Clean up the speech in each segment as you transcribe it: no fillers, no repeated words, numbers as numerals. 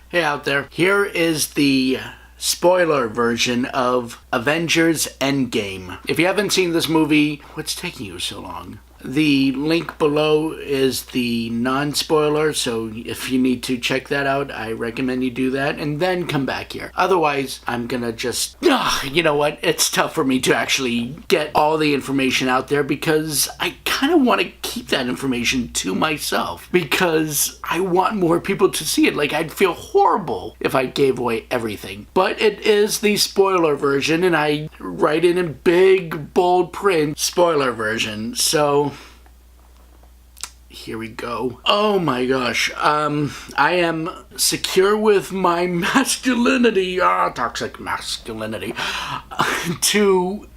Hey out there. Here is the spoiler version of Avengers Endgame. If you haven't seen this movie, what's taking you so long? The link below is the non-spoiler, so if you need to check that out, I recommend you do that, and then come back here. Otherwise, I'm gonna just... you know what? It's tough for me to actually get all the information out there because I kind of want to keep that information to myself because I want more people to see it. Like, I'd feel horrible if I gave away everything. But it is the spoiler version, and I write it in big, bold print, spoiler version, so... here we go. Oh my gosh. I am secure with my masculinity, toxic masculinity, to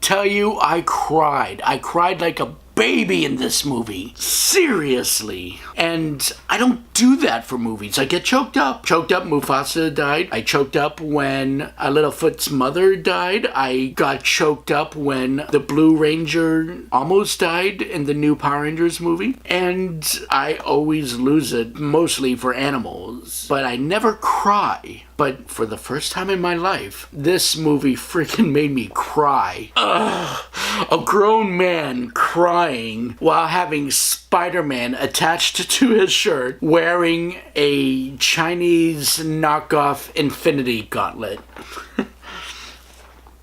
tell you I cried. I cried like a baby in this movie. Seriously. And I don't do that for movies. I get choked up. Choked up, Mufasa died. I choked up when Littlefoot's mother died. I got choked up when the Blue Ranger almost died in the new Power Rangers movie. And I always lose it, mostly for animals. But I never cry. But for the first time in my life, this movie freaking made me cry. Ugh. A grown man crying while having Spider-Man attached to his shirt wearing a Chinese knockoff Infinity Gauntlet.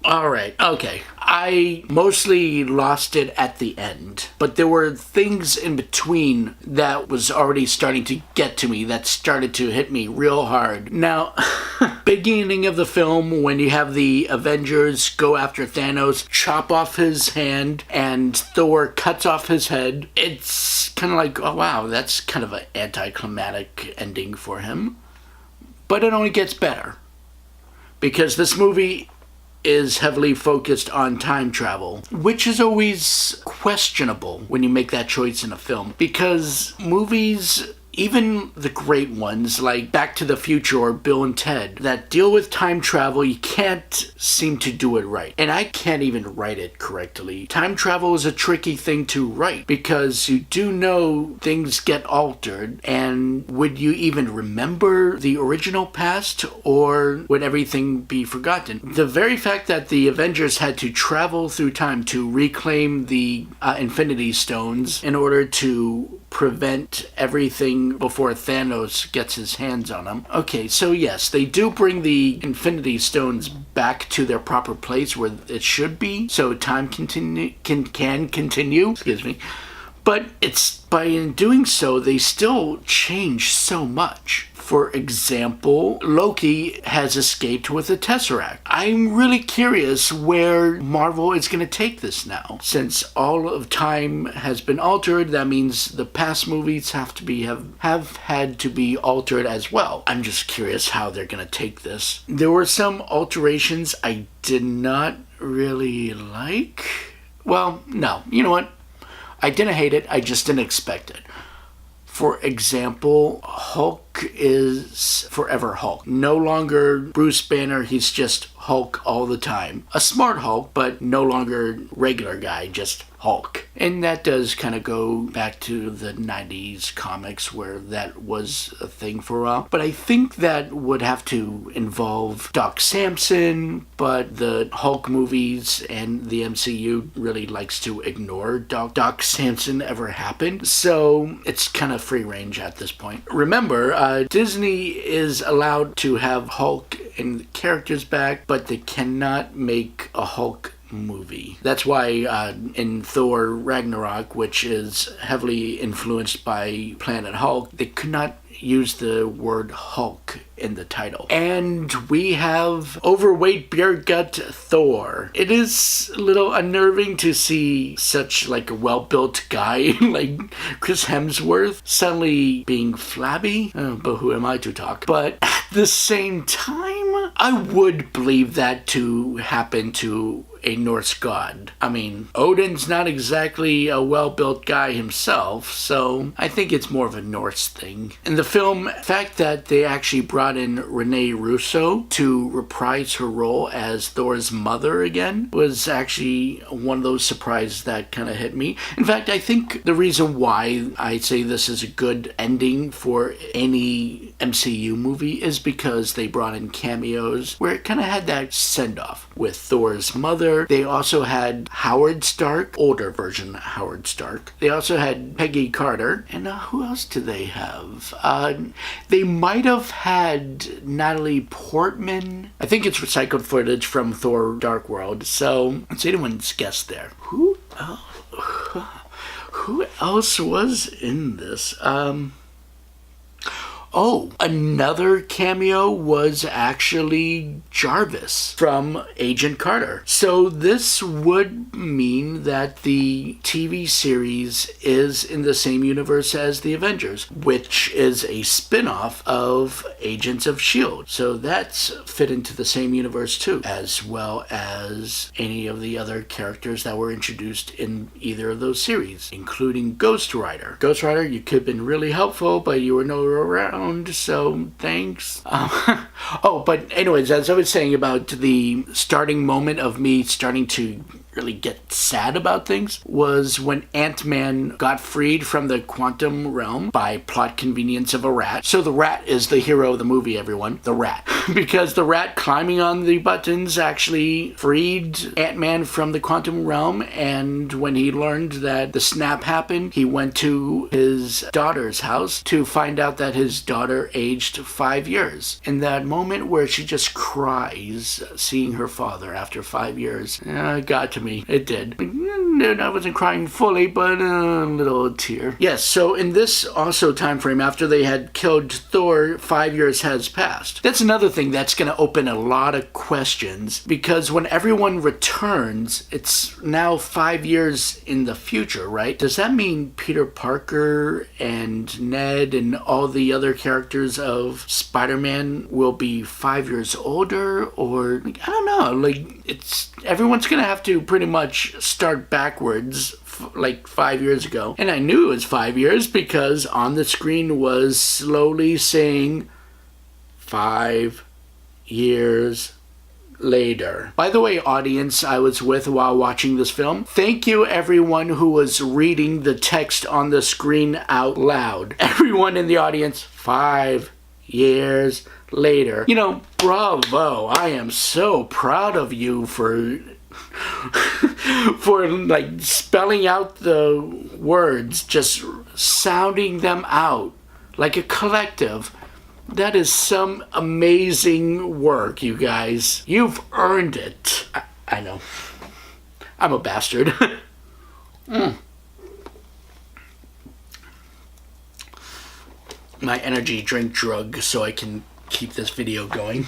Alright, okay. I mostly lost it at the end, but there were things in between that was already starting to get to me, that started to hit me real hard. Now, beginning of the film, when you have the Avengers go after Thanos, chop off his hand, and Thor cuts off his head, it's kind of like, oh wow, that's kind of an anticlimactic ending for him. But it only gets better, because this movie is heavily focused on time travel, which is always questionable when you make that choice in a film, because movies, even the great ones like Back to the Future or Bill and Ted, that deal with time travel, you can't seem to do it right. And I can't even write it correctly. Time travel is a tricky thing to write because you do know things get altered, and would you even remember the original past, or would everything be forgotten? The very fact that the Avengers had to travel through time to reclaim the Infinity Stones in order to prevent everything before Thanos gets his hands on them. Okay, so yes, they do bring the Infinity Stones back to their proper place where it should be, so time can continue. Excuse me. But it's by in doing so, they still change so much. For example, Loki has escaped with a Tesseract. I'm really curious where Marvel is going to take this now. Since all of time has been altered, that means the past movies have had to be altered as well. I'm just curious how they're going to take this. There were some alterations I did not really like. Well, no. You know what? I didn't hate it, I just didn't expect it. For example, Hulk is forever Hulk. No longer Bruce Banner, he's just Hulk all the time. A smart Hulk, but no longer regular guy, just Hulk. And that does kind of go back to the 90s comics where that was a thing for a while. But I think that would have to involve Doc Samson, but the Hulk movies and the MCU really likes to ignore Doc Samson ever happened. So it's kind of free range at this point. Remember, Disney is allowed to have Hulk and characters back, but they cannot make a Hulk movie. That's why in Thor Ragnarok, which is heavily influenced by Planet Hulk, they could not use the word Hulk in the title. And we have overweight beer gut Thor. It is a little unnerving to see such like a well-built guy like Chris Hemsworth suddenly being flabby. But who am I to talk? But at the same time, I would believe that to happen to a Norse god. I mean, Odin's not exactly a well-built guy himself, so I think it's more of a Norse thing. In the film, the fact that they actually brought in Renee Russo to reprise her role as Thor's mother again was actually one of those surprises that kind of hit me. In fact, I think the reason why I say this is a good ending for any MCU movie is because they brought in cameos where it kind of had that send-off with Thor's mother. They also had Howard Stark, older version Howard Stark. They also had Peggy Carter. And who else do they have? They might have had Natalie Portman. I think it's recycled footage from Thor Dark World. So it's anyone's guess there. Who else was in this? Oh, another cameo was actually Jarvis from Agent Carter. So this would mean that the TV series is in the same universe as the Avengers, which is a spin-off of Agents of S.H.I.E.L.D. So that's fit into the same universe too, as well as any of the other characters that were introduced in either of those series, including Ghost Rider. Ghost Rider, you could have been really helpful, but you were nowhere around. So thanks. But anyways, as I was saying about the starting moment of me starting to really get sad about things was when Ant-Man got freed from the quantum realm by plot convenience of a rat. So the rat is the hero of the movie, everyone. The rat. Because the rat climbing on the buttons actually freed Ant-Man from the quantum realm, and when he learned that the snap happened, he went to his daughter's house to find out that his daughter aged 5 years. In that moment where she just cries seeing her father after 5 years, it got to me. It did. I wasn't crying fully, but a little tear. Yes, so in this also time frame, after they had killed Thor, 5 years has passed. That's another thing that's going to open a lot of questions, because when everyone returns, it's now 5 years in the future, right? Does that mean Peter Parker and Ned and all the other characters of Spider-Man will be 5 years older? Or, I don't know, everyone's going to have to pretty much start backwards 5 years ago. And I knew it was 5 years because on the screen was slowly saying 5 years later. By the way, audience I was with while watching this film, thank you everyone who was reading the text on the screen out loud. Everyone in the audience, 5 years later. Bravo. I am so proud of you for spelling out the words, just sounding them out like a collective. That is some amazing work, you guys. You've earned it. I know. I'm a bastard. My energy drink drug so I can keep this video going.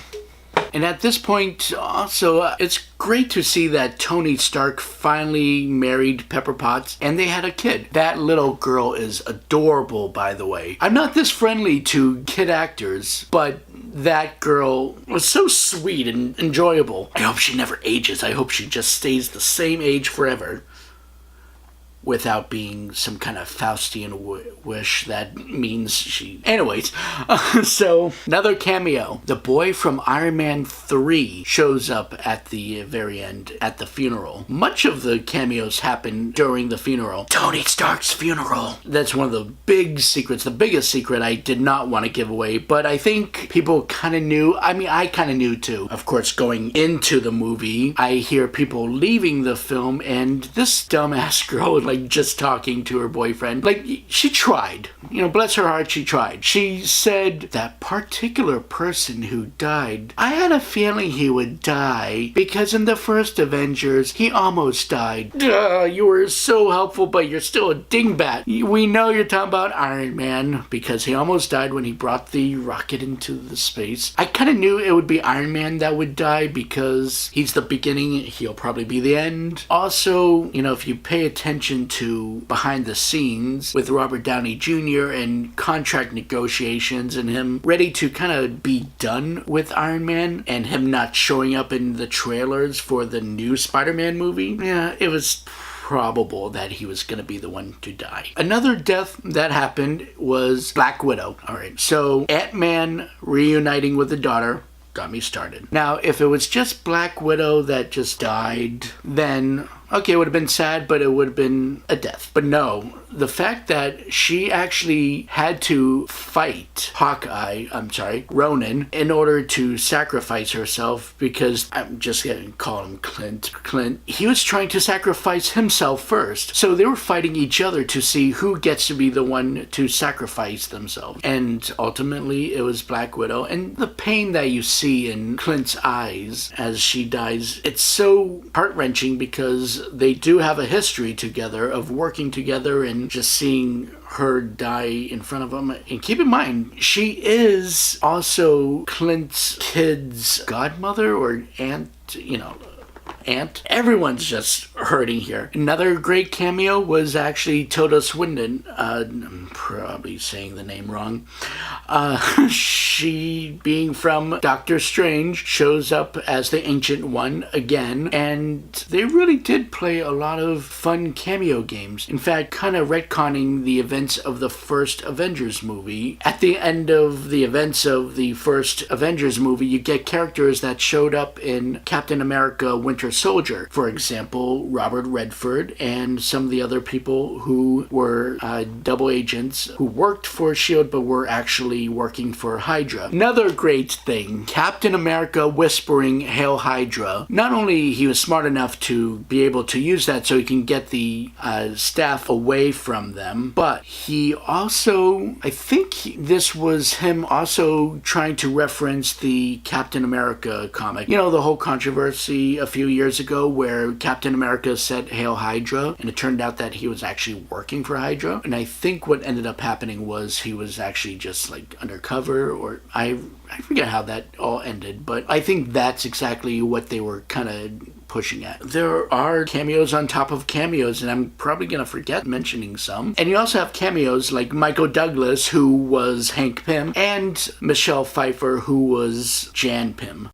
And at this point, also, it's great to see that Tony Stark finally married Pepper Potts, and they had a kid. That little girl is adorable, by the way. I'm not this friendly to kid actors, but that girl was so sweet and enjoyable. I hope she never ages. I hope she just stays the same age forever, without being some kind of Faustian wish that means she... Anyways, so another cameo. The boy from Iron Man 3 shows up at the very end at the funeral. Much of the cameos happen during the funeral. Tony Stark's funeral. That's one of the big secrets, the biggest secret I did not want to give away, but I think people kind of knew. I mean, I kind of knew too. Of course, going into the movie, I hear people leaving the film, and this dumbass girl just talking to her boyfriend. She tried. Bless her heart, she tried. She said, that particular person who died, I had a feeling he would die because in the first Avengers, he almost died. Duh, you were so helpful, but you're still a dingbat. We know you're talking about Iron Man because he almost died when he brought the rocket into the space. I kind of knew it would be Iron Man that would die because he's the beginning, he'll probably be the end. Also, if you pay attention into behind the scenes with Robert Downey Jr. and contract negotiations and him ready to kind of be done with Iron Man and him not showing up in the trailers for the new Spider-Man movie. Yeah, it was probable that he was going to be the one to die. Another death that happened was Black Widow. All right, so Ant-Man reuniting with the daughter got me started. Now, if it was just Black Widow that just died, then okay, it would have been sad, but it would have been a death. But no, the fact that she actually had to fight Ronan, in order to sacrifice herself, because I'm just going to call him Clint, he was trying to sacrifice himself first. So they were fighting each other to see who gets to be the one to sacrifice themselves. And ultimately, it was Black Widow. And the pain that you see in Clint's eyes as she dies, it's so heart-wrenching because they do have a history together of working together, and just seeing her die in front of him. And keep in mind, she is also Clint's kid's godmother or aunt, Everyone's just hurting here. Another great cameo was actually Tilda Swinton. I'm probably saying the name wrong. She, being from Doctor Strange, shows up as the Ancient One again, and they really did play a lot of fun cameo games. In fact, kind of retconning the events of the first Avengers movie. At the end of the events of the first Avengers movie, you get characters that showed up in Captain America Winter Soldier. For example, Robert Redford and some of the other people who were double agents who worked for S.H.I.E.L.D. but were actually working for Hydra. Another great thing, Captain America whispering "Hail Hydra." Not only he was smart enough to be able to use that so he can get the staff away from them, but he also, I think this was him also trying to reference the Captain America comic. You know, the whole controversy a few years ago where Captain America said "Hail Hydra," and it turned out that he was actually working for Hydra. And I think what ended up happening was he was actually just like undercover, or I forget how that all ended, but I think that's exactly what they were kind of pushing at. There are cameos on top of cameos, and I'm probably going to forget mentioning some. And you also have cameos like Michael Douglas, who was Hank Pym, and Michelle Pfeiffer, who was Jan Pym.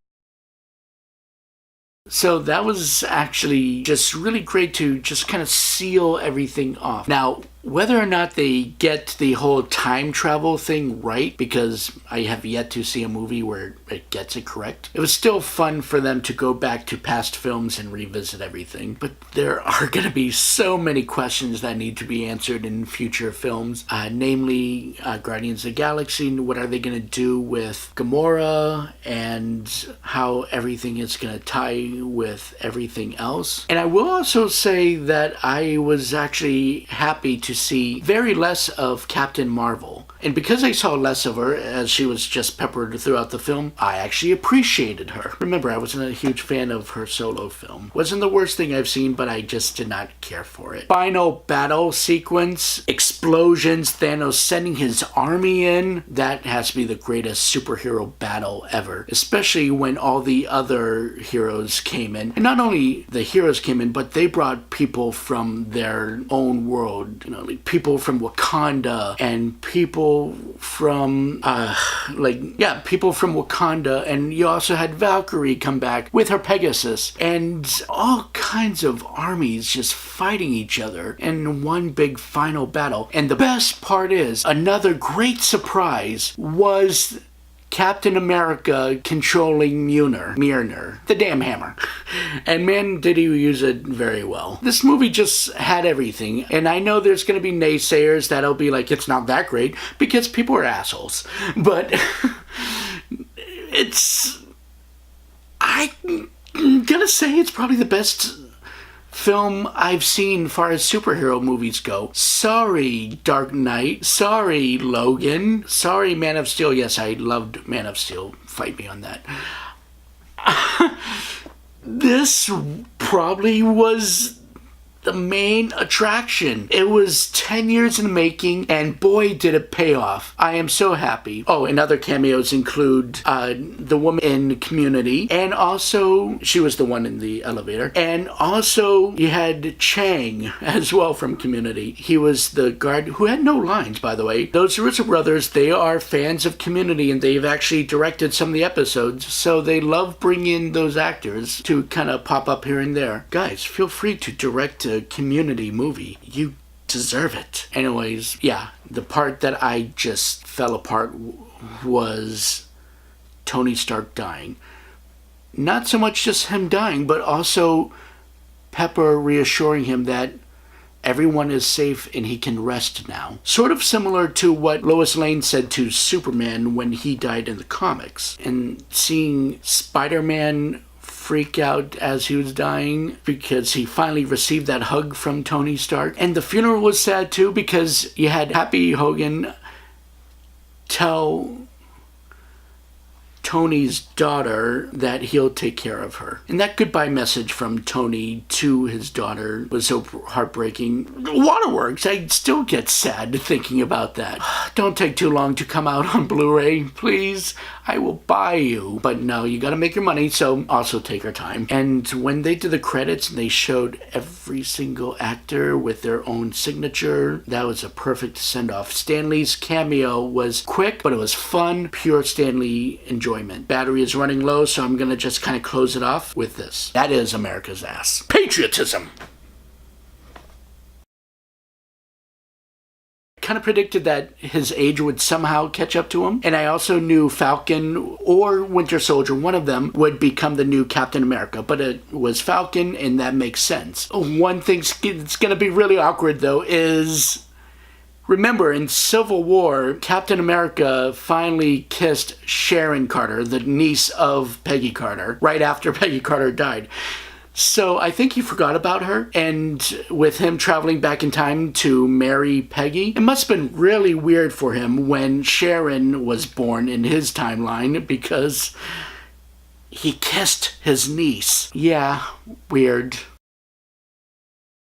So that was actually just really great to just kind of seal everything off. Now, whether or not they get the whole time travel thing right, because I have yet to see a movie where it gets it correct, it was still fun for them to go back to past films and revisit everything. But there are going to be so many questions that need to be answered in future films, namely Guardians of the Galaxy. What are they going to do with Gamora, and how everything is going to tie with everything else? And I will also say that I was actually happy to see very less of Captain Marvel. And because I saw less of her, as she was just peppered throughout the film, I actually appreciated her. Remember, I wasn't a huge fan of her solo film. Wasn't the worst thing I've seen, but I just did not care for it. Final battle sequence, explosions, Thanos sending his army in. That has to be the greatest superhero battle ever, especially when all the other heroes came in. And not only the heroes came in, but they brought people from their own world, like people from Wakanda and people from people from Wakanda, and you also had Valkyrie come back with her Pegasus, and all kinds of armies just fighting each other in one big final battle. And the best part is, another great surprise was Captain America controlling Mjolnir, the damn hammer. And man, did he use it very well. This movie just had everything, and I know there's going to be naysayers that'll be like, it's not that great, because people are assholes. But I'm gonna say it's probably the best film I've seen as far as superhero movies go. Sorry, Dark Knight. Sorry, Logan. Sorry, Man of Steel. Yes, I loved Man of Steel. Fight me on that. This probably was the main attraction. It was 10 years in the making, and boy, did it pay off. I am so happy. Oh, and other cameos include the woman in Community, and also, she was the one in the elevator, and also you had Chang as well from Community. He was the guard who had no lines, by the way. Those Russo brothers, they are fans of Community, and they've actually directed some of the episodes, so they love bringing in those actors to kind of pop up here and there. Guys, feel free to direct a Community movie. You deserve it. Anyways, yeah, the part that I just fell apart was Tony Stark dying. Not so much just him dying, but also Pepper reassuring him that everyone is safe and he can rest now. Sort of similar to what Lois Lane said to Superman when he died in the comics. And seeing Spider-Man freak out as he was dying because he finally received that hug from Tony Stark. And the funeral was sad too because you had Happy Hogan tell Tony's daughter that he'll take care of her. And that goodbye message from Tony to his daughter was so heartbreaking. Waterworks, I still get sad thinking about that. Don't take too long to come out on Blu-ray, please. I will buy you. But no, you gotta make your money, so also take your time. And when they did the credits and they showed every single actor with their own signature, that was a perfect send-off. Stan Lee's cameo was quick, but it was fun, pure Stan Lee enjoyment. Battery is running low, so I'm gonna just kind of close it off with this. That is America's ass. Patriotism! Kind of predicted that his age would somehow catch up to him, and I also knew Falcon or Winter Soldier, one of them, would become the new Captain America, but it was Falcon, and that makes sense. One thing that's gonna be really awkward, though, is remember, in Civil War, Captain America finally kissed Sharon Carter, the niece of Peggy Carter, right after Peggy Carter died. So I think he forgot about her, and with him traveling back in time to marry Peggy, it must have been really weird for him when Sharon was born in his timeline because he kissed his niece. Yeah, weird.